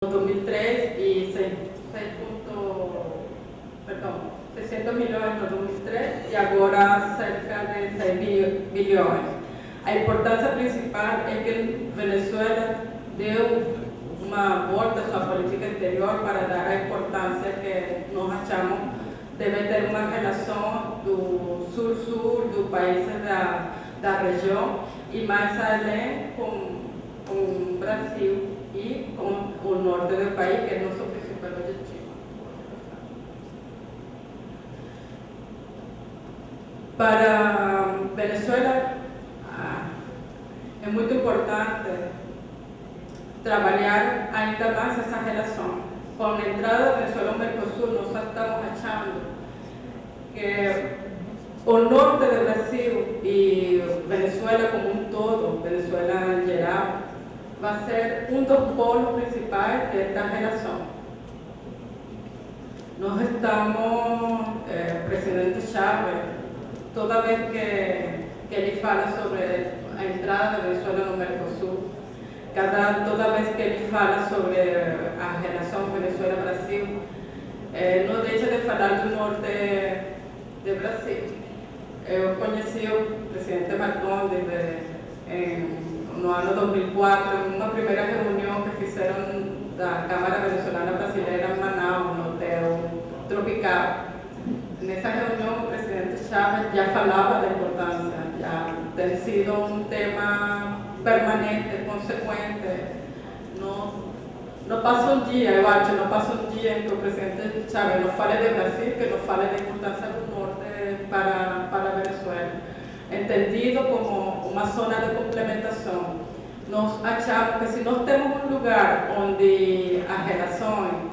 2003 y 600 milhões no 2003 e agora cerca de 6 bilhões. A importância principal é que Venezuela deu uma volta à sua política exterior para dar a importância que nós achamos deve ter uma relação do sul-sul, do país da região e mais além com o Brasil e com o norte do país, que é nosso principal objetivo. Para Venezuela é muito importante trabalhar ainda mais essa relação. Com a entrada da Venezuela no Mercosul, nós estamos achando que o norte do Brasil e Venezuela como todo, Venezuela em geral, vai ser dos polos principais desta relação. Nós estamos, o presidente Chávez, toda vez que ele fala sobre a entrada da Venezuela no Mercosul, toda vez que ele fala sobre a relação Venezuela-Brasil, não deixa de falar do norte do Brasil. Eu conheci o presidente Macron no ano 2004, em uma primeira reunião que fizeram da Câmara Venezuelana Brasileira em Manaus, no Hotel Tropical. Nessa reunião, o presidente Chávez já falava da importância, já tem sido um tema permanente, consequente. Não passa um dia, eu acho, não passa um dia em que o presidente Chávez não fale de Brasil, que não fale da importância do norte para a Venezuela, entendido como uma zona de complementação. Nós achamos que se nós temos um lugar onde as relações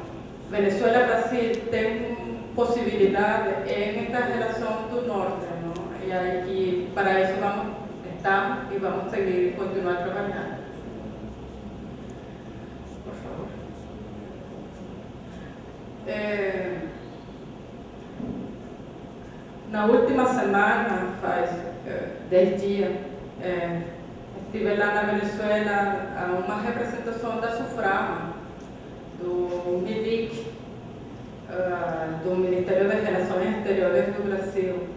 Venezuela-Brasil têm possibilidade, é esta relação do norte, não? E aí, para isso vamos estar e vamos seguir, continuar trabalhando. Por favor. Na última semana, faz 10 dias, estive lá na Venezuela a uma representação da SUFRAMA, do MIDIC, do Ministério das Relações Exteriores do Brasil.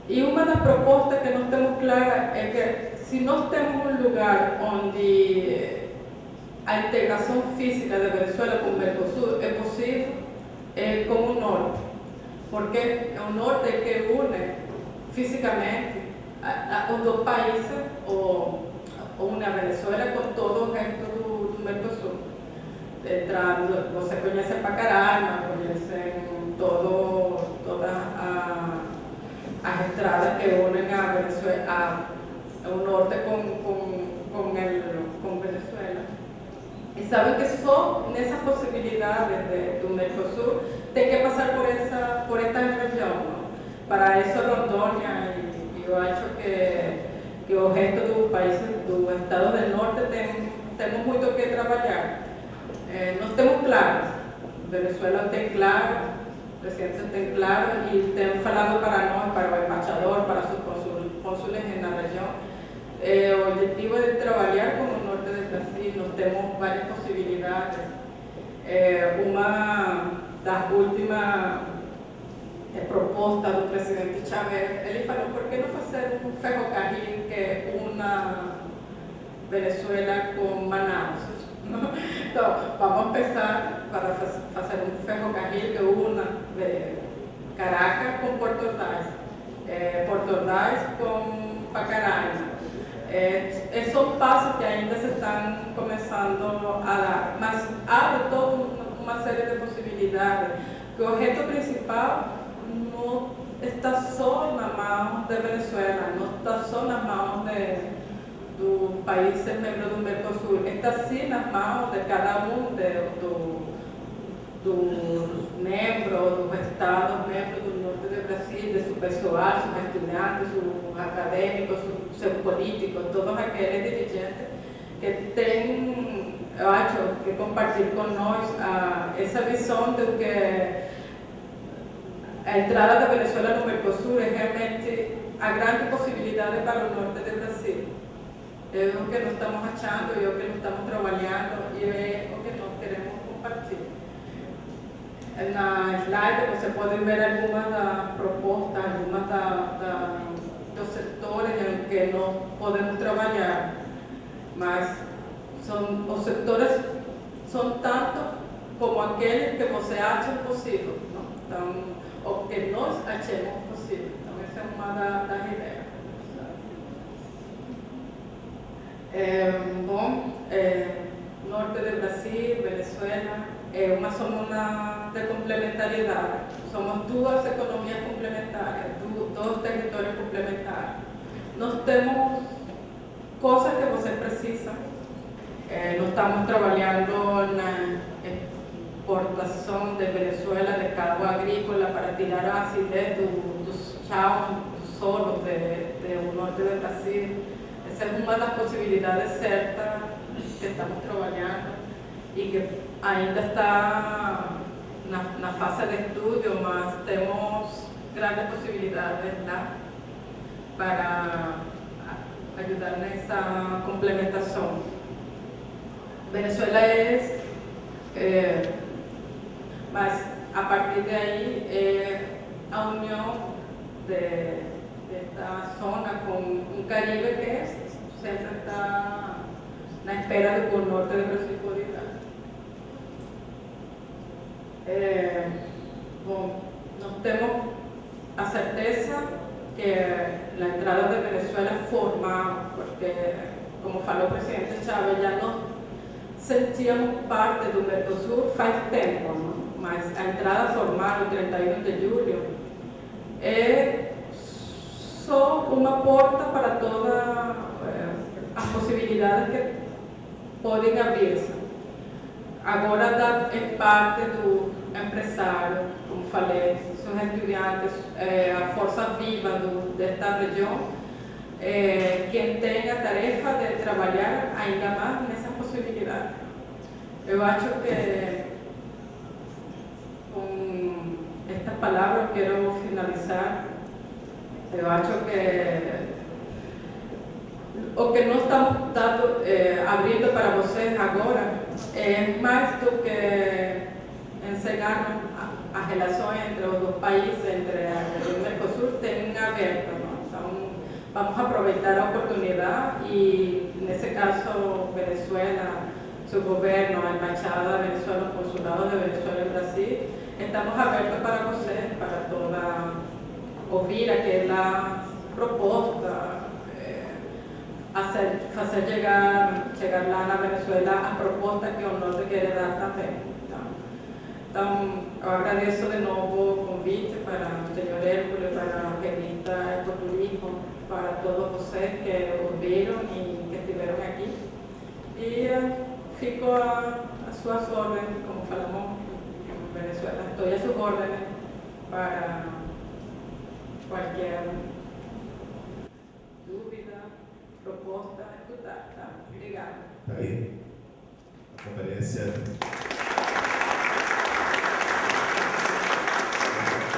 E uma das propostas que nós temos clara é que se nós temos um lugar onde a integração física da Venezuela com o Mercosul é possível, é com o norte, porque é o norte que une fisicamente os dois países, ou une a Venezuela com todo o resto do Mercosul. Você conhece Pacaraima, conhece todas as estradas que unem a Venezuela, o norte com Venezuela. E sabem que só nessas possibilidades do Mercosul tem que passar por esta região. Não? Para isso, Rondônia, e eu acho que o resto do país, do estado do norte, temos muito que trabalhar. Nós temos claro, Venezuela tem claro, o presidente tem claro e tem falado para nós, para o embaixador, para os cônsules na região, o objetivo é trabalhar com o norte do Brasil. Nós temos várias possibilidades. Uma das últimas propostas do presidente Chávez, ele falou, por que não fazer um ferrocarril que una Venezuela com Manaus? Então, vamos pensar para fazer um ferrocarril que una Caracas com Porto Ordaz com Pacaraima. São passos que ainda se estão começando a dar, mas abre toda uma série de possibilidades, que o reto principal não está só na mão da Venezuela, não está só nas mãos dos países membros do Mercosul, está sim nas mãos de cada um dos membros, dos estados membros do norte do Brasil, de seu pessoal, seus estudantes, seus acadêmicos, seus políticos, todos aqueles dirigentes que têm, eu acho, que compartilhar com nós essa visão de que a entrada da Venezuela no Mercosul é realmente a grande possibilidade para o norte do Brasil. é o que nós estamos achando, é o que nós estamos trabalhando e é o que nós queremos compartilhar. Na slide você pode ver algumas das propostas, algumas dos setores em que nós podemos trabalhar, mas os setores são tanto como aqueles que você acha possível, não? Então, o que nós achamos possível. Então, essa é uma das ideias. Norte do Brasil, Venezuela, somos uma de complementariedade. Somos duas economias complementares, dois territórios complementares. Nós temos coisas que você precisa. Nós estamos trabalhando na exportação de Venezuela de cabo agrícola para tirar a acidez dos chãos, dos solos do norte do Brasil. Essa é uma das possibilidades certas que estamos trabalhando e que ainda está na fase de estudo, mas temos grandes possibilidades lá para ajudar nessa complementação. Venezuela mas a partir de aí a união desta zona com um Caribe que sempre está na espera do que o norte do Brasil pode dar. Nós temos a certeza que a entrada de Venezuela é formal, porque, como falou o presidente Chávez, já nós sentíamos parte do Mercosul faz tempo, não? Mas a entrada formal, o 31 de julho, é só uma porta para todas as possibilidades que podem abrir-se. Agora é parte do empresário, como falei, são estudantes, a força viva desta região, quem tem a tarefa de trabalhar ainda mais nessa possibilidade. Eu acho que com esta palavra eu quero finalizar. Eu acho que o que nós estamos abrindo para vocês agora é mais do que ensinar as relações entre os dois países, entre a região do Mercosul, tem aberto, não? Então, vamos aproveitar a oportunidade e, nesse caso, Venezuela, seu governo, a Embaixada da Venezuela, o Consulado de Venezuela no Brasil, estamos abertos para vocês, para ouvir aquela proposta, fazer chegar lá na Venezuela a proposta que o norte quer dar também. Então, eu agradeço de novo o convite para o senhor Hércules, para a revista Ecoturismo, para todos vocês que ouviram e que estiveram aqui. E fico a suas ordens, como falamos em Venezuela. Estou a suas ordens para qualquer dúvida, proposta, escutar. Tá? Obrigada. Está aí a conferência.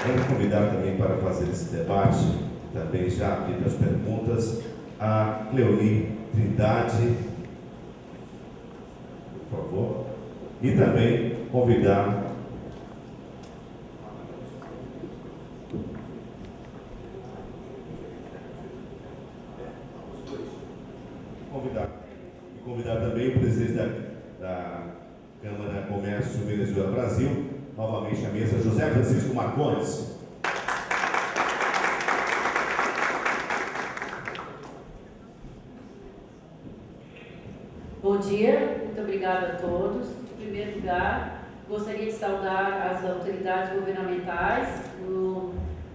Vamos convidar também para fazer esse debate, também já abrir as perguntas, a Cleoni Trindade, por favor, e também convidar também o presidente da Câmara Comércio Venezuela Brasil, novamente à mesa, José Francisco Marcondes. Bom dia, muito obrigada a todos. Em primeiro lugar, gostaria de saudar as autoridades governamentais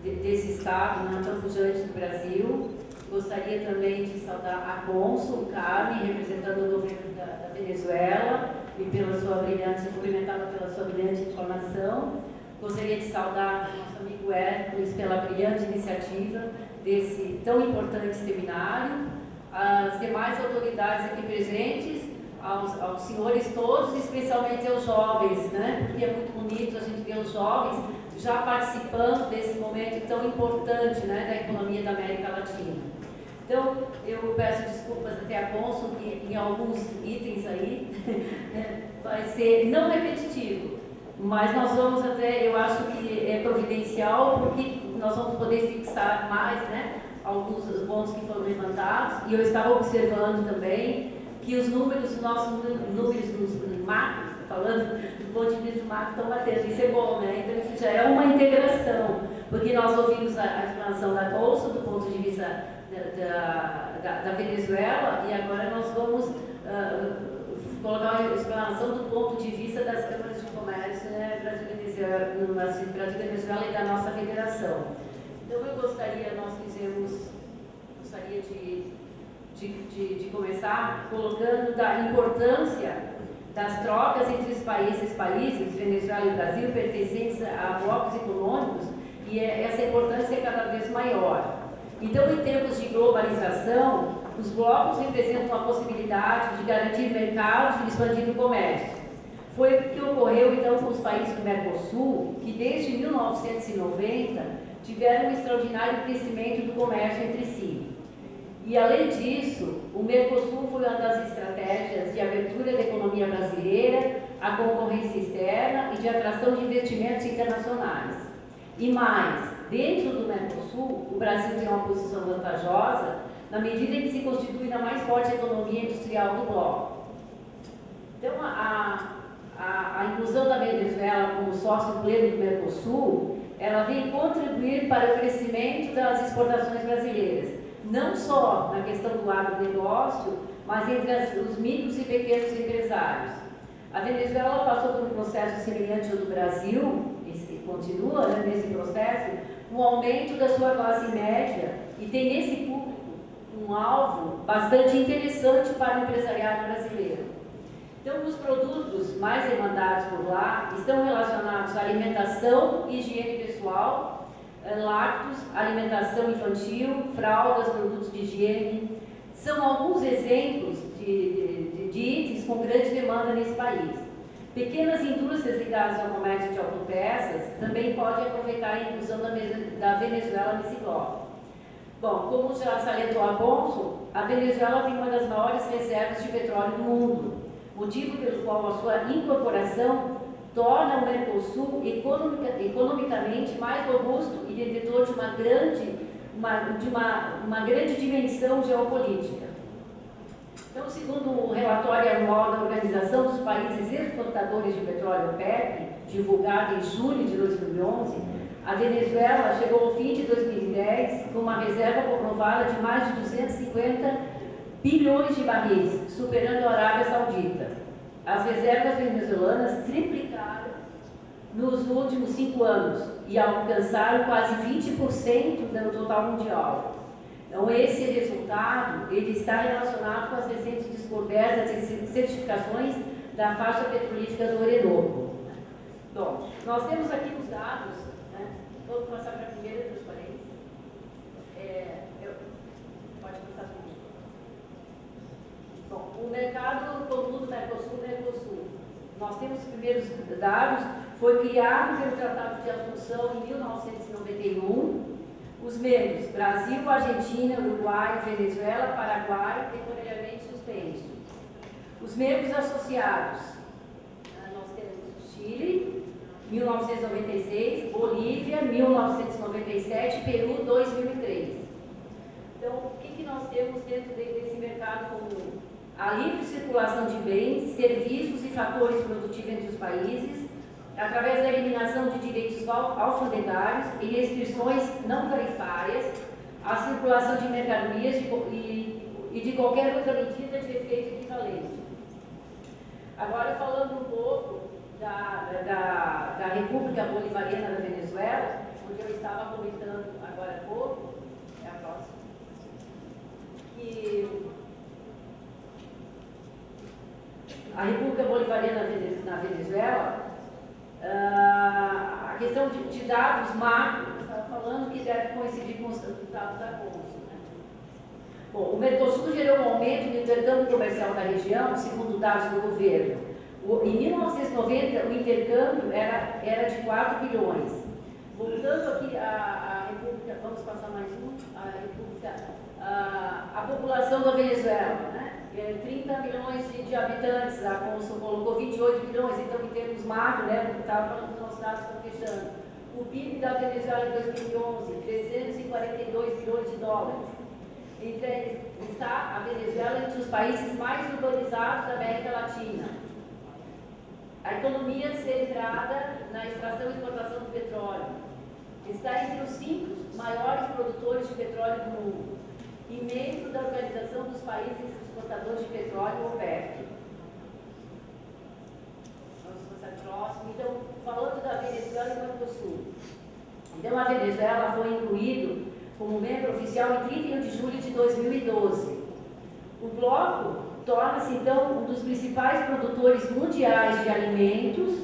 desse estado, não tão pujante do Brasil. Gostaria também de saudar a cônsul Carmen, representando o governo da Venezuela, e cumprimentá-la pela sua brilhante informação. Gostaria de saudar o nosso amigo Hércules pela brilhante iniciativa desse tão importante seminário, as demais autoridades aqui presentes, aos senhores todos, especialmente aos jovens, né? Porque é muito bonito a gente ver os jovens já participando desse momento tão importante, né, da economia da América Latina. Então, eu peço desculpas até a Consul, que em alguns itens aí vai ser não repetitivo, mas nós vamos até, eu acho que é providencial, porque nós vamos poder fixar mais, né, alguns pontos que foram levantados, e eu estava observando também que os números, nossos números dos macros, falando do ponto de vista do macro, estão batendo, isso é bom, né? Então, isso já é uma integração, porque nós ouvimos a explanação da Consul do ponto de vista da Venezuela, e agora nós vamos colocar uma explanação do ponto de vista das câmaras de comércio, né, Brasil-Venezuela e da nossa federação. Então, eu gostaria de começar colocando da importância das trocas entre os países, Venezuela e Brasil, pertencentes a blocos econômicos, e essa importância é cada vez maior. Então, em termos de globalização, os blocos representam uma possibilidade de garantir mercados e expandir o comércio. Foi o que ocorreu, então, com os países do Mercosul, que desde 1990 tiveram um extraordinário crescimento do comércio entre si. E, além disso, o Mercosul foi uma das estratégias de abertura da economia brasileira à concorrência externa e de atração de investimentos internacionais. E mais, dentro do Mercosul, o Brasil tem uma posição vantajosa na medida em que se constitui na mais forte economia industrial do bloco. Então, a inclusão da Venezuela como sócio pleno do Mercosul, ela vem contribuir para o crescimento das exportações brasileiras, não só na questão do agronegócio, mas entre os micros e pequenos empresários. A Venezuela passou por um processo semelhante ao do Brasil, e continua, né, nesse processo, um aumento da sua classe média, e tem nesse público um alvo bastante interessante para o empresariado brasileiro. Então, os produtos mais demandados por lá estão relacionados à alimentação e higiene pessoal, lácteos, alimentação infantil, fraldas, produtos de higiene. São alguns exemplos de itens com grande demanda nesse país. Pequenas indústrias ligadas ao comércio de autopeças também podem aproveitar a inclusão da Venezuela nesse bloco. Bom, como já salientou a Consul, a Venezuela tem uma das maiores reservas de petróleo do mundo, motivo pelo qual a sua incorporação torna o Mercosul economicamente mais robusto e detentor de uma grande dimensão geopolítica. Então, segundo o relatório anual da Organização dos Países Exportadores de Petróleo, OPEP, divulgado em julho de 2011, a Venezuela chegou ao fim de 2010 com uma reserva comprovada de mais de 250 bilhões de barris, superando a Arábia Saudita. As reservas venezuelanas triplicaram nos últimos 5 anos e alcançaram quase 20% do total mundial. Então, esse resultado ele está relacionado com as recentes descobertas e certificações da faixa petrolífera do Orinoco. Bom, nós temos aqui os dados, né? Vamos passar para a primeira transparência. Pode passar comigo. Bom, o mercado comum do Mercosul. Nós temos os primeiros dados, foi criado pelo Tratado de Assunção em 1991. Os membros, Brasil, Argentina, Uruguai, Venezuela, Paraguai, temporariamente suspensos. Os membros associados, nós temos Chile, 1996, Bolívia, 1997, Peru, 2003. Então, o que nós temos dentro desse mercado comum? A livre circulação de bens, serviços e fatores produtivos entre os países, através da eliminação de direitos alfandegários e restrições não tarifárias, a circulação de mercadorias e de qualquer outra medida de efeito equivalente. Agora, falando um pouco da República Bolivariana da Venezuela, onde eu estava comentando agora há pouco, é a próxima, que a República Bolivariana na Venezuela, a questão de dados macro, estava falando que deve coincidir com os dados da Consul, né? Bom, o Mercosul gerou um aumento do intercâmbio comercial da região, segundo dados do governo. Em 1990, o intercâmbio era de 4 bilhões. Voltando aqui à República, vamos passar mais um, a República A população da Venezuela, né? 30 milhões de habitantes, a Afonso colocou 28 milhões, então em termos macro, né? Estava falando dos nossos dados estão fechando. O PIB da Venezuela em 2011, 342 bilhões de dólares. Está a Venezuela entre os países mais urbanizados da América Latina. A economia centrada na extração e exportação do petróleo. Está entre os 5 maiores produtores de petróleo do mundo e membro da Organização dos Países Exportadores de Petróleo, OPEP. Vamos passar próximo. Então, falando da Venezuela e Mercosul. Então, a Venezuela foi incluído como membro oficial em 31 de julho de 2012. O bloco torna-se, então, um dos principais produtores mundiais de alimentos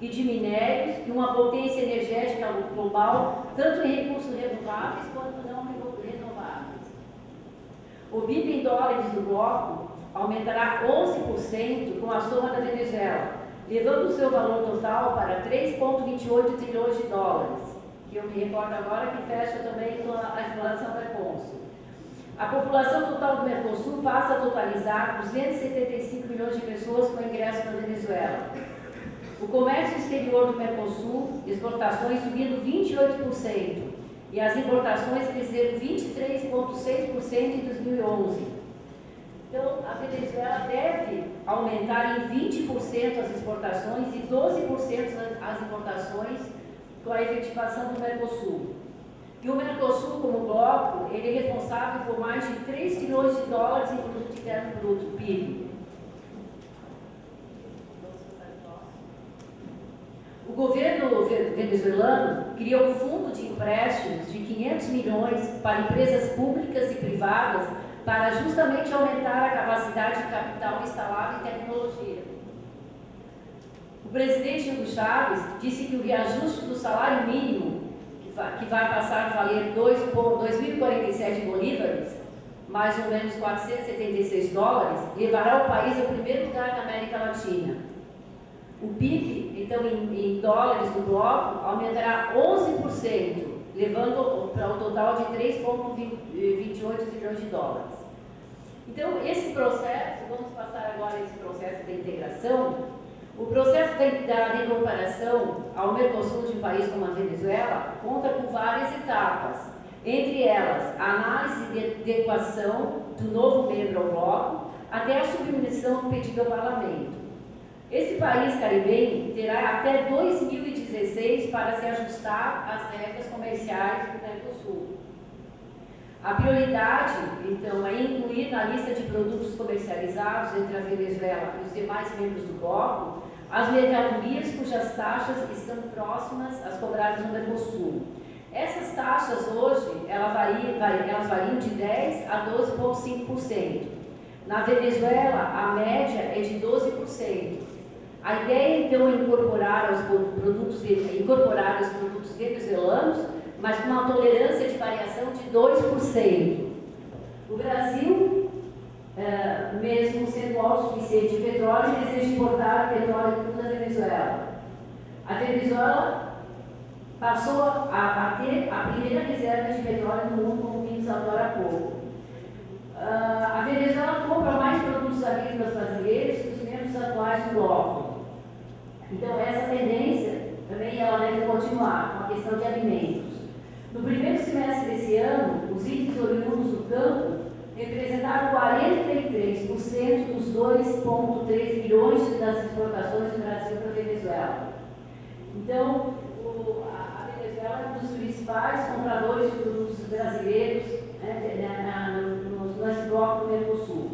e de minérios e uma potência energética global, tanto em recursos renováveis quanto não renováveis. O PIB em dólares do bloco aumentará 11% com a soma da Venezuela, levando o seu valor total para 3,28 trilhões de dólares, que eu me recordo agora que fecha também com a exploração da Mercosul. A população total do Mercosul passa a totalizar 275 milhões de pessoas com ingresso na Venezuela. O comércio exterior do Mercosul, exportações subindo 28%, e as importações cresceram 23,6% em 2011. Então, a Venezuela deve aumentar em 20% as exportações e 12% as importações com a efetivação do Mercosul. E o Mercosul, como bloco, ele é responsável por mais de 3 trilhões de dólares em produto interno bruto, PIB. O governo venezuelano criou um fundo de empréstimos de 500 milhões para empresas públicas e privadas para justamente aumentar a capacidade de capital instalado em tecnologia. O presidente Hugo Chávez disse que o reajuste do salário mínimo, que vai passar a valer 2.047 bolívares, mais ou menos 476 dólares, levará o país ao primeiro lugar na América Latina. O PIB, então, em dólares do bloco, aumentará 11%, levando para o total de 3,28 trilhões de dólares. Então, esse processo, vamos passar agora esse processo de integração. O processo da incorporação ao Mercosul de um país como a Venezuela conta com várias etapas, entre elas a análise de adequação do novo membro ao bloco, até a submissão do pedido ao parlamento. Esse país caribenho terá até 2016 para se ajustar às regras comerciais do Mercosul. A prioridade, então, é incluir na lista de produtos comercializados entre a Venezuela e os demais membros do bloco as mercadorias cujas taxas estão próximas às cobradas no Mercosul. Essas taxas hoje elas variam de 10% a 12,5%. Na Venezuela, a média é de 12%. A ideia, então, é incorporar os produtos venezuelanos, mas com uma tolerância de variação de 2%. O Brasil, mesmo sendo autossuficiente em petróleo, deseja importar petróleo cru da Venezuela. A Venezuela passou a ter a primeira reserva de petróleo no mundo, como vimos agora há pouco. A Venezuela compra mais produtos agrícolas brasileiros que os membros atuais do bloco. Então, essa tendência também ela deve continuar com a questão de alimentos. No primeiro semestre desse ano, os itens oriundos do campo representaram 43% dos 2,3 bilhões das exportações do Brasil para a Venezuela. Então, a Venezuela é um dos principais compradores de produtos brasileiros nesse bloco do Mercosul.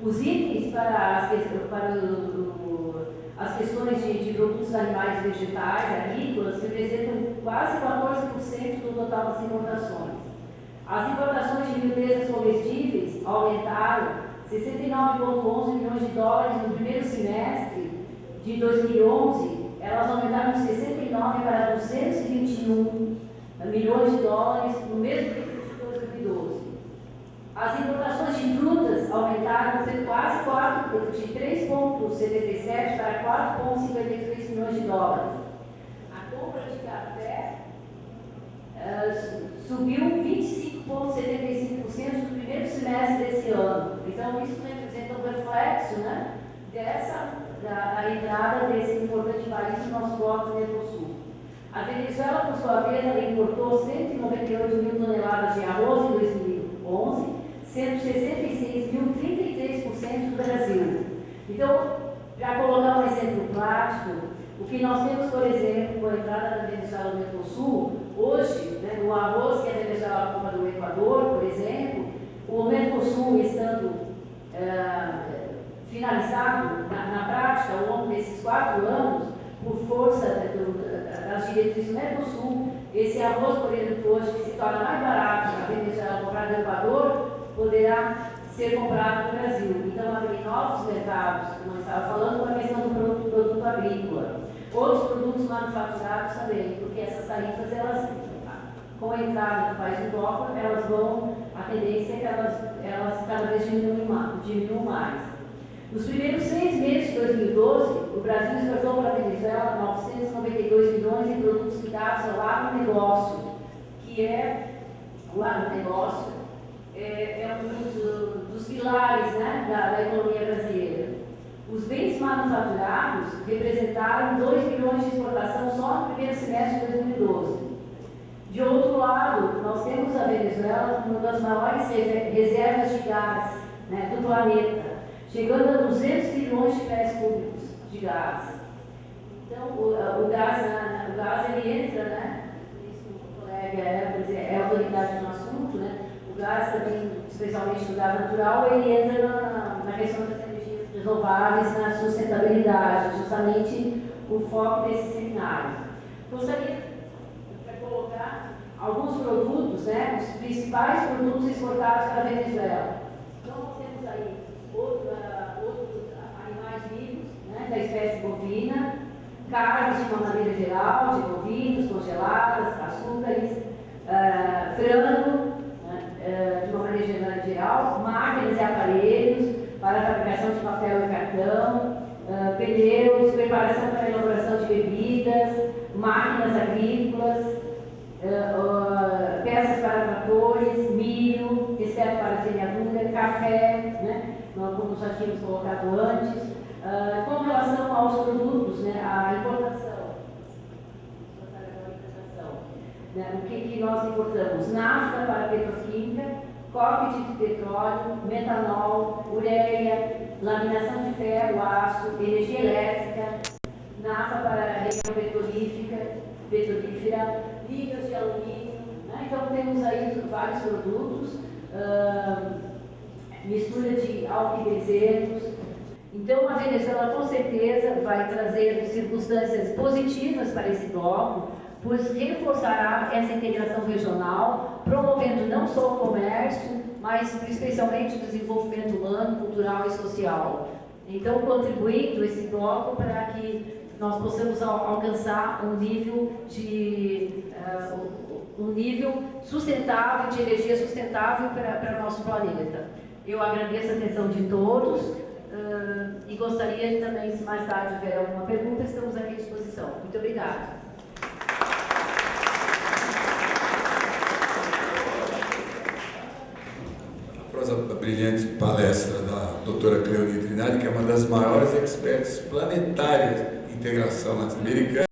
Os itens para as questões de produtos animais e vegetais, agrícolas, representam quase 14% do total das importações. As importações de limpezas comestíveis aumentaram 69,11 milhões de dólares no primeiro semestre de 2011, elas aumentaram de 69 para 221 milhões de dólares no mesmo período de 2012. As importações de frutas aumentaram quase 4, de 3,77 para 4,53 milhões de dólares. A compra de café subiu 25% 20,75% no primeiro semestre desse ano. Então, isso representa um reflexo, né, da entrada desse importante país no nosso bloco do Mercosul. A Venezuela, por sua vez, ela importou 198 mil toneladas de arroz em 2011, sendo 66 mil, 33% do Brasil. Então, para colocar um exemplo prático, o que nós temos, por exemplo, com a entrada da Venezuela no Mercosul, hoje, né, o arroz que a Venezuela compra do Equador, por exemplo, o Mercosul estando finalizado na prática ao longo desses 4 anos, por força das diretrizes do Mercosul, esse arroz, por exemplo, hoje que se torna mais barato na Venezuela comprar do Equador, poderá ser comprado no Brasil. Então, abrir novos mercados, como eu estava falando, com a questão do produto agrícola. Outros produtos manufaturados também, porque essas tarifas, elas, com a entrada do país no bloco, elas vão, a tendência é que elas cada vez diminuam mais. Nos primeiros 6 meses de 2012, o Brasil exportou para a Venezuela 992 milhões em produtos ligados ao agronegócio, que é o agronegócio, é um dos pilares, né, da economia brasileira. Os bens manufaturados representaram 2 bilhões de exportação só no primeiro semestre de 2012. De outro lado, nós temos a Venezuela como uma das maiores reservas de gás, né, do planeta, chegando a 200 bilhões de pés cúbicos de gás. Então, o gás ele entra, né? Isso o colega é autoridade no assunto, né? O gás também, especialmente o gás natural, ele entra na questão das energias renováveis, na sustentabilidade, justamente o foco desse seminário. Gostaria de colocar alguns produtos, né? Os principais produtos exportados para a Venezuela. Então, nós temos aí outros animais vivos, né, da espécie bovina, carnes de uma maneira geral, de bovinos, congeladas, açúcares, frango, de uma maneira geral, máquinas e aparelhos para a fabricação de papel e cartão, pneus, preparação para a elaboração de bebidas, máquinas agrícolas, peças para tratores, milho, exceto para semeadura, café, né, como já tínhamos colocado antes, com relação aos produtos, né, a importação, né, o que nós importamos? Nafta para petroquímica, coque de petróleo, metanol, ureia, laminação de ferro, aço, energia elétrica, nafta para a região petrolífera, níveis de alumínio, né? Então temos aí vários produtos, mistura de álcool e benzenos. Então a Venezuela com certeza vai trazer circunstâncias positivas para esse bloco, pois reforçará essa integração regional, promovendo não só o comércio, mas especialmente o desenvolvimento humano, cultural e social. Então, contribuindo esse bloco para que nós possamos alcançar um nível sustentável, de energia sustentável para o nosso planeta. Eu agradeço a atenção de todos e gostaria também, se mais tarde houver alguma pergunta, estamos aqui à disposição. Muito obrigada. A brilhante palestra da doutora Cleoni Trinari, que é uma das maiores experts planetárias em integração latino-americana.